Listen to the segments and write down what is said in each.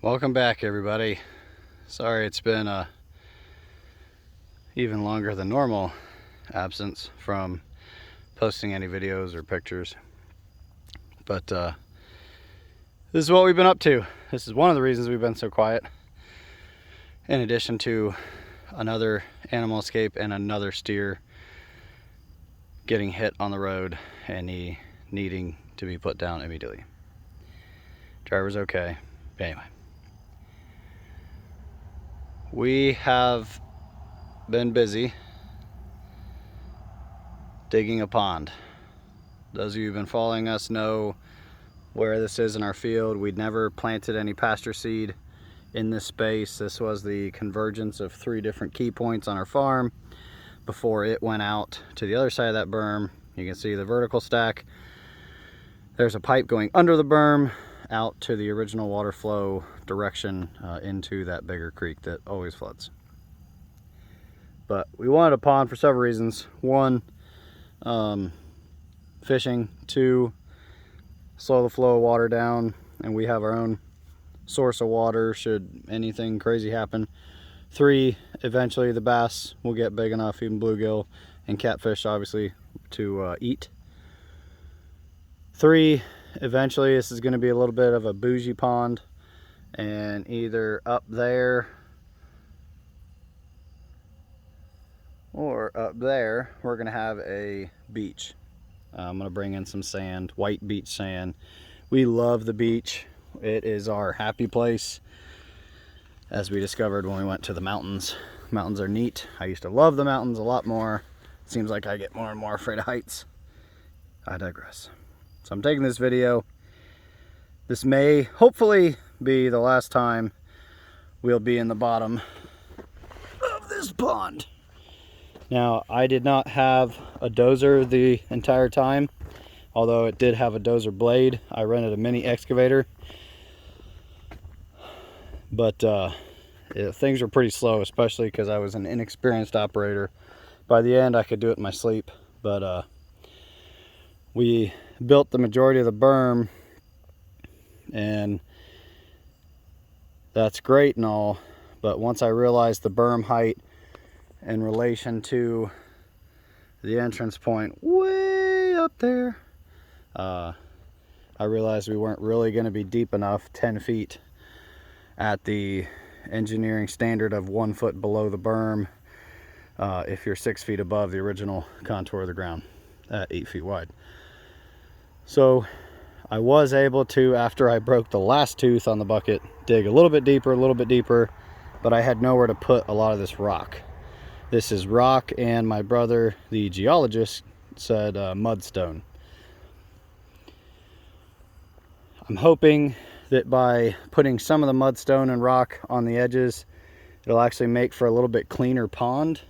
Welcome back, everybody. Sorry it's been a even longer than normal absence from posting any videos or pictures, but this is what we've been up to. This is one of the reasons we've been so quiet, in addition to another animal escape and another steer getting hit on the road and he needing to be put down immediately. Driver's okay, but anyway. We have been busy digging a pond. Those of you who've been following us know where this is in our field. We'd never planted any pasture seed in this space. This was the convergence of 3 different key points on our farm before it went out to the other side of that berm. You can see the vertical stack. There's a pipe going under the berm out to the original water flow direction into that bigger creek that always floods. But we wanted a pond for several reasons. One, fishing. 2, slow the flow of water down, and we have our own source of water should anything crazy happen. 3, eventually the bass will get big enough, even bluegill and catfish obviously, to eat. 3, eventually this is going to be a little bit of a bougie pond, and either up there or up there we're going to have a beach. I'm going to bring in some sand, white beach sand. We love the beach. It is our happy place, as we discovered when we went to the mountains. Mountains are neat. I used to love the mountains a lot more. It seems like I get more and more afraid of heights. I digress. So I'm taking this video. This may hopefully be the last time we'll be in the bottom of this pond. Now, I did not have a dozer the entire time, although it did have a dozer blade. I rented a mini excavator, but things were pretty slow, especially because I was an inexperienced operator. By the end, I could do it in my sleep, but we built the majority of the berm, and that's great and all, but once I realized the berm height in relation to the entrance point way up there, I realized we weren't really going to be deep enough, 10 feet at the engineering standard of 1 foot below the berm, if you're 6 feet above the original contour of the ground at 8 feet wide. So I was able to, after I broke the last tooth on the bucket, dig a little bit deeper, but I had nowhere to put a lot of this rock. This is rock, and my brother, the geologist, said mudstone. I'm hoping that by putting some of the mudstone and rock on the edges, it'll actually make for a little bit cleaner pond,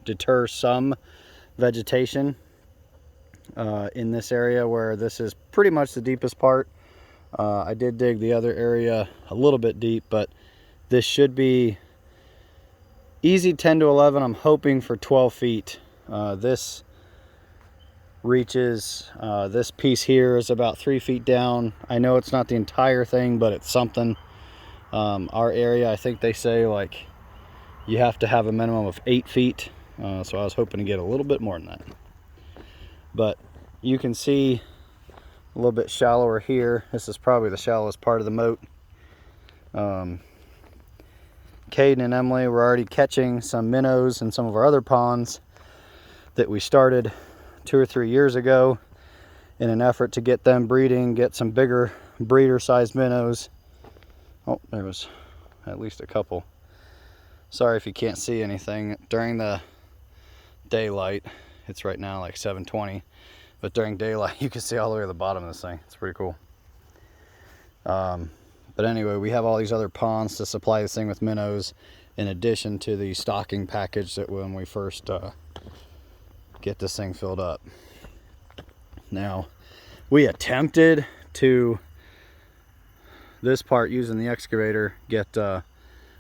deter some vegetation in this area where this is pretty much the deepest part. I did dig the other area a little bit deep, but this should be easy 10 to 11. I'm hoping for 12 feet. This reaches, this piece here is about 3 feet down. I know it's not the entire thing, but it's something. Our area, I think they say like you have to have a minimum of 8 feet. So I was hoping to get a little bit more than that. But you can see a little bit shallower here. This is probably the shallowest part of the moat. Caden and Emily were already catching some minnows in some of our other ponds that we started 2 or 3 years ago in an effort to get them breeding, get some bigger breeder sized minnows. Oh, there was at least a couple. Sorry if you can't see anything during the daylight. It's right now like 7:20, but during daylight you can see all the way to the bottom of this thing. It's pretty cool. But anyway, we have all these other ponds to supply this thing with minnows, in addition to the stocking package that when we first get this thing filled up. Now, we attempted to, this part using the excavator, get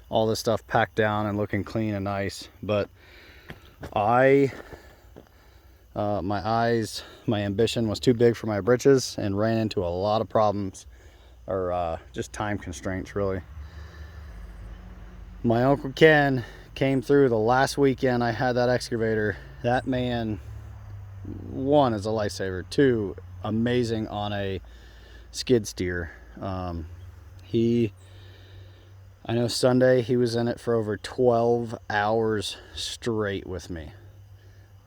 all this stuff packed down and looking clean and nice, but my ambition was too big for my britches and ran into a lot of problems or just time constraints really. My Uncle Ken came through the last weekend I had that excavator. That man, one, is a lifesaver. Two, amazing on a skid steer. I know Sunday he was in it for over 12 hours straight with me.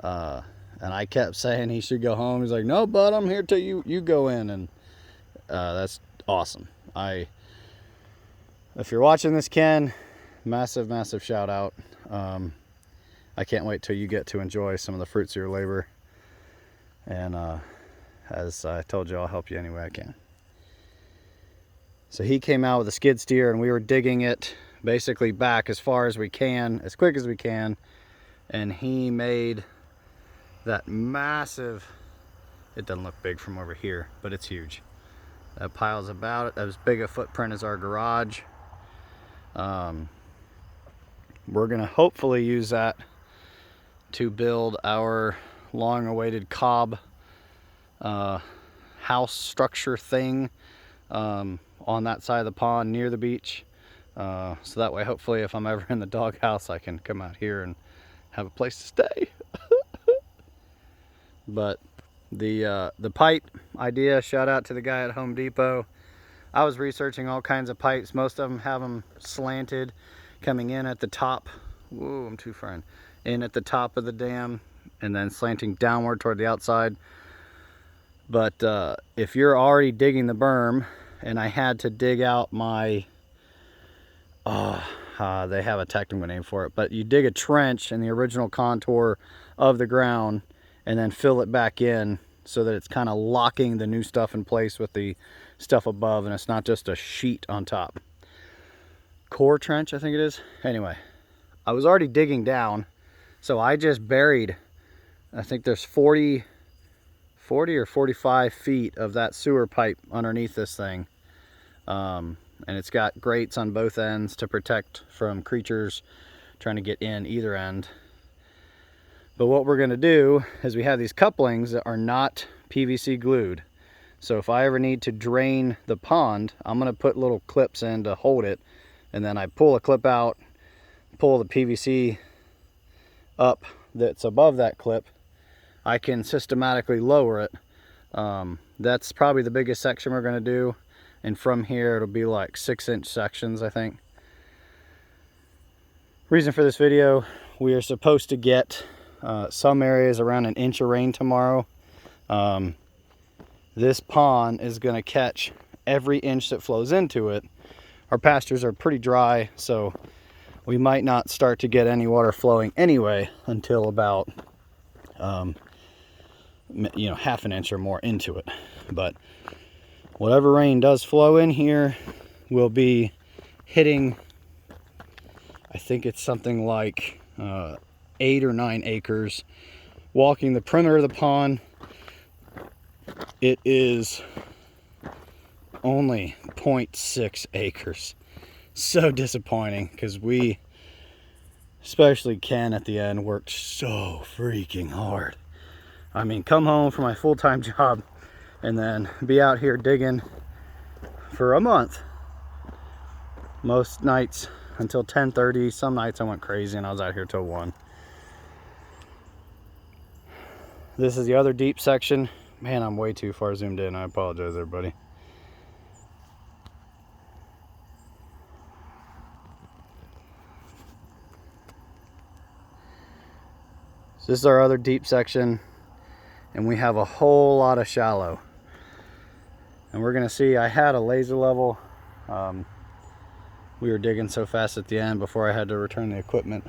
And I kept saying he should go home. He's like, no, bud, I'm here till you go in. And that's awesome. If you're watching this, Ken, massive shout out. I can't wait till you get to enjoy some of the fruits of your labor. And as I told you, I'll help you any way I can. So he came out with a skid steer and we were digging it basically back as far as we can, as quick as we can. And he made that massive, it doesn't look big from over here, but it's huge. That pile's about as big a footprint as our garage. We're gonna hopefully use that to build our long-awaited cob house structure thing on that side of the pond near the beach. So that way, hopefully, if I'm ever in the doghouse, I can come out here and have a place to stay. But the pipe idea, shout out to the guy at Home Depot. I was researching all kinds of pipes. Most of them have them slanted, coming in at the top. Whoa, I'm too far in at the top of the dam, and then slanting downward toward the outside. But if you're already digging the berm, and I had to dig out my, they have a technical name for it, but you dig a trench in the original contour of the ground and then fill it back in so that it's kind of locking the new stuff in place with the stuff above, and it's not just a sheet on top. Core trench, I think it is. Anyway, I was already digging down, so I just buried, I think there's 40 or 45 feet of that sewer pipe underneath this thing. And it's got grates on both ends to protect from creatures trying to get in either end. But what we're going to do is we have these couplings that are not PVC glued. So if I ever need to drain the pond, I'm going to put little clips in to hold it, and then I pull a clip out, pull the PVC up that's above that clip. I can systematically lower it. That's probably the biggest section we're going to do, and from here it'll be like 6-inch sections, I think. Reason for this video, we are supposed to get some areas around 1 inch of rain tomorrow. This pond is going to catch every inch that flows into it. Our pastures are pretty dry, so we might not start to get any water flowing anyway until about half an inch or more into it. But whatever rain does flow in here will be hitting, I think it's something like 8 or 9 acres. Walking the perimeter of the pond, it is only 0.6 acres. So disappointing, because we, especially Ken at the end, worked so freaking hard. I mean, come home from my full-time job and then be out here digging for a month. Most nights until 10:30. Some nights I went crazy and I was out here till 1. This is the other deep section. Man, I'm way too far zoomed in. I apologize, everybody. So this is our other deep section, and we have a whole lot of shallow. And we're gonna see, I had a laser level. We were digging so fast at the end before I had to return the equipment.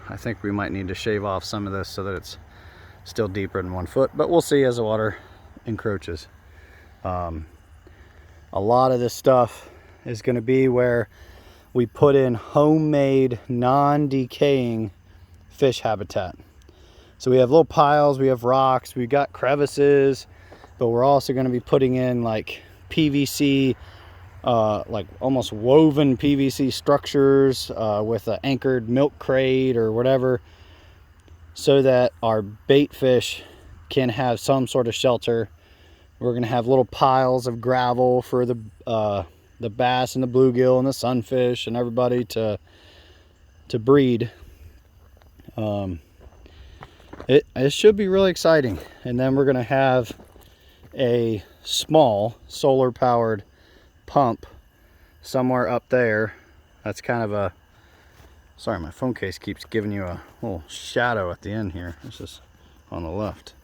I think we might need to shave off some of this so that it's still deeper than 1 foot, but we'll see as the water encroaches. A lot of this stuff is going to be where we put in homemade non-decaying fish habitat. So we have little piles, we have rocks, we've got crevices, but we're also going to be putting in like PVC, like almost woven PVC structures with an anchored milk crate or whatever, so that our bait fish can have some sort of shelter We're gonna have little piles of gravel for the bass and the bluegill and the sunfish and everybody to breed. It should be really exciting. And then we're gonna have a small solar powered pump somewhere up there. That's kind of a, sorry, my phone case keeps giving you a little shadow at the end here. This is on the left.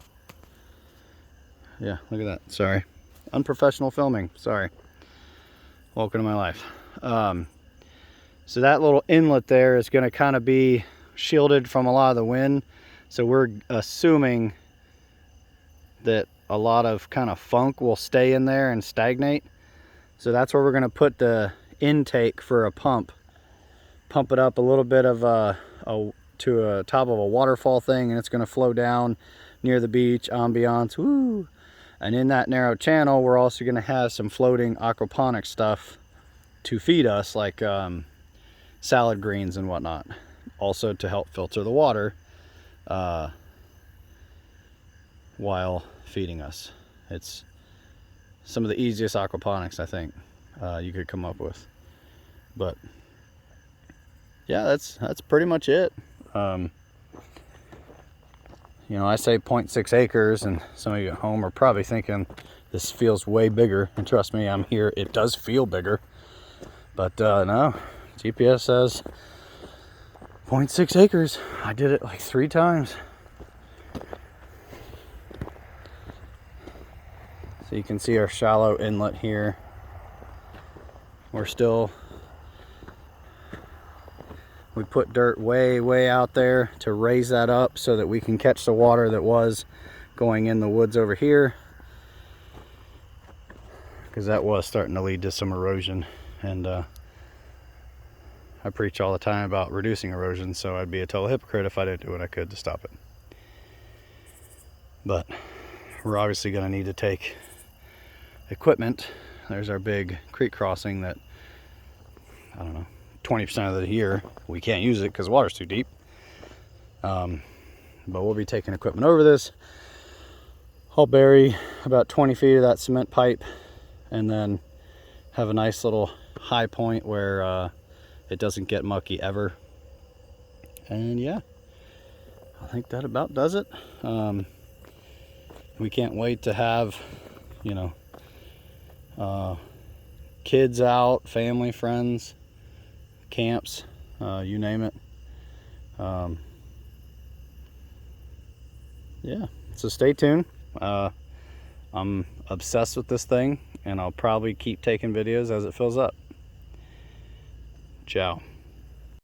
Yeah, look at that. Sorry. Unprofessional filming. Sorry. Welcome to my life. So that little inlet there is going to kind of be shielded from a lot of the wind. So we're assuming that a lot of kind of funk will stay in there and stagnate. So that's where we're going to put the intake for a pump. Pump it up a little bit of to a top of a waterfall thing, and it's going to flow down near the beach, ambiance, woo. And in that narrow channel, we're also going to have some floating aquaponic stuff to feed us, like salad greens and whatnot. Also to help filter the water while feeding us. It's some of the easiest aquaponics I think you could come up with. But yeah, that's pretty much it. You know, I say 0.6 acres, and some of you at home are probably thinking this feels way bigger. And trust me, I'm here. It does feel bigger. But no, GPS says 0.6 acres. I did it like 3 times. So you can see our shallow inlet here. We put dirt way out there to raise that up so that we can catch the water that was going in the woods over here, because that was starting to lead to some erosion. And I preach all the time about reducing erosion, so I'd be a total hypocrite if I didn't do what I could to stop it. But we're obviously going to need to take equipment. There's our big creek crossing that, I don't know, 20% of the year we can't use it because the water's too deep. But we'll be taking equipment over this. I'll bury about 20 feet of that cement pipe and then have a nice little high point where it doesn't get mucky ever. And yeah, I think that about does it. We can't wait to have, you know, kids out, family, friends, camps, you name it. Yeah, so stay tuned. I'm obsessed with this thing, and I'll probably keep taking videos as it fills up. Ciao.